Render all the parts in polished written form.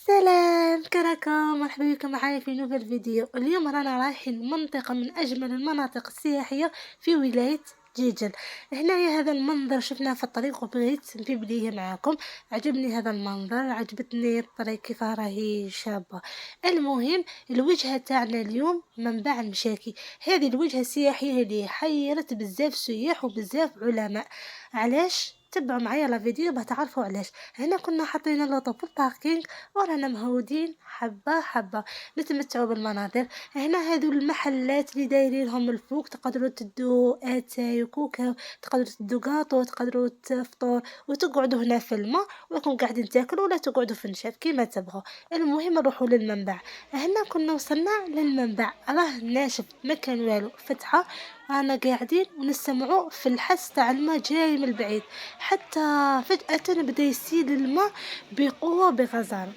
سلام كركم، مرحبا بكم معايا في نوفل فيديو. اليوم رانا رايحين منطقة من أجمل المناطق السياحية في ولاية جيجل. هنايا هذا المنظر شفناه في الطريق وبغيت نجيب ليه معاكم. عجبني هذا المنظر، عجبتني الطريق كيف راهي شابة. المهم الوجهة تاعنا اليوم منبع المشاكي. هذه الوجهة السياحية اللي حيرت بزاف سياح وبزاف علماء. علاش؟ تبعوا معايا لا فيديو باش تعرفوا علاش. هنا كنا حاطين اللوطو في الباركينغ ورانا مهودين حبة حبة نتمتعوا بالمناظر. هنا هذو المحلات اللي دايرينهم الفوق، تقدروا تدو اتاي وكوكا، تقدروا تدو قاطو، تقدروا تفطروا وتقعدوا هنا في الماء وراكم قاعدين تاكلوا ولا تقعدوا في النشاف كيما تبغوا. المهم نروحوا للمنبع. هنا كنا وصلنا للمنبع، راه ناشف ما كان والو، فتحة. رانا قاعدين ونستمعوا في الحس تاع الماء جاي من البعيد، حتى فجأة بدا يسيل الماء بقوة بغزارة.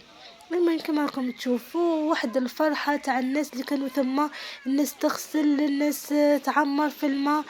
المهم كما راكم تشوفوا واحد الفرحة تاع الناس اللي كانوا ثم، الناس تغسل، الناس تعمر في الماء.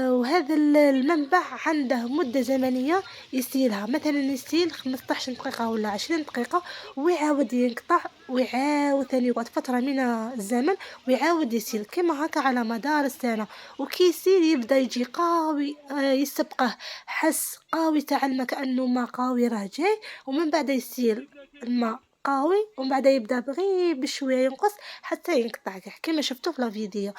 وهذا المنبع عنده مدة زمنية يسيلها، مثلا يسيل 15 دقيقة ولا 20 دقيقة ويعاود ينقطع ويعاود ثاني يقعد فترة من الزمن ويعاود يسيل كما هكا على مدار السنة. وكي يسيل يبدا يجي قوي، يسبقه حس قوي تاع الماء كأنه ما قوي راه جاي، ومن بعد يسيل الماء قوي ومن بعد يبدا بغي بشويه ينقص حتى ينقطع كاع كما شفتوا في الفيديو.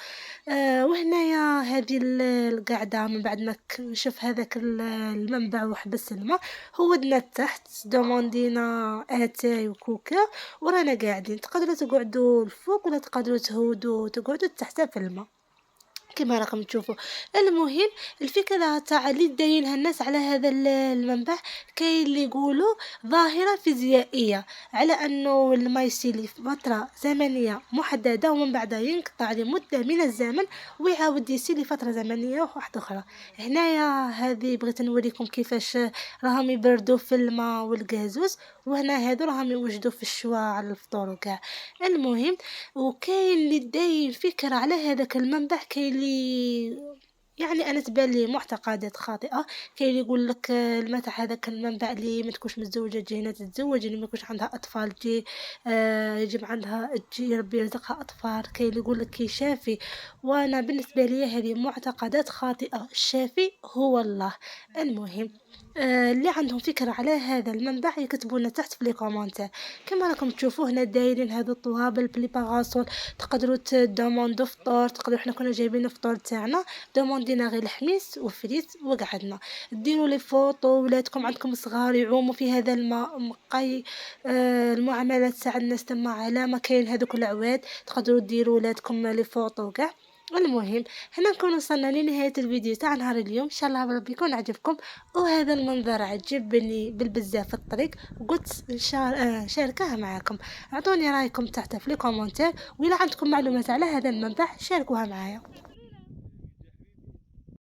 وهنايا هذه القعده من بعد ما نشوف هذاك المنبع وحبس الماء، هودنا تحت دوموندينا اتاي وكوكا ورانا قاعدين. تقدروا تقعدوا الفوق ولا تقدروا تهودوا تقعدوا تحت في الماء كما راكم تشوفوا. المهم الفكرة تاع اللي داينها الناس على هذا المنبع، كاين اللي يقولوا ظاهرة فيزيائية على انه الماء يسيل فترة زمنية محددة ومن بعدها ينقطع لمدة من الزمن ويعاود يسيل لفترة زمنية واحدة اخرى. هنايا هذه بغيت نوريكم كيفاش راهم يبردوا في الماء والغازوز، وهنا هادو راهم يوجدوا في الشوا على الفطور وكاع. المهم وكاين اللي داير فكرة على هذاك المنبع، كاين اللي يعني انا تبان لي معتقدات خاطئه. كاين اللي يقول لك الماء تاع هذاك المنبع اللي ما تكونش متزوجه تجي هنا تتزوج، اللي ما يكونش عندها اطفال تجي يجب عندها تجي ربي يرزقها اطفال. كاين اللي يقول لك شافي، وانا بالنسبه لي هذه معتقدات خاطئه. الشافي هو الله. المهم اللي عندهم فكرة على هذا المنبع يكتبوا لنا تحت في لي كومونتير. كما راكم تشوفوا هنا دايرين هذا الطوابل بلي باغاسول، تقدروا تدوموندو فطور، تقدروا حنا كنا جايبين الفطور تاعنا دوموندينا غير الحميس وفريت وقعدنا. ديروا لي فوطو، ولادكم عندكم صغار يعوموا في هذا الماء مقي. المعاملات تاع الناس تما على ما كاين هذوك العواد، تقدروا ديروا ولادكم لي فوطو وكاع. المهم هنا نكون وصلنا لنهاية الفيديو تاع نهار اليوم، ان شاء الله ربي يكون عجبكم. وهذا المنظر عجبني بالبزاف في الطريق وقلت نشاركه معاكم. اعطوني رايكم تحت في لي كومونتير، وإلا عندكم معلومات على هذا المنبع شاركوها معايا.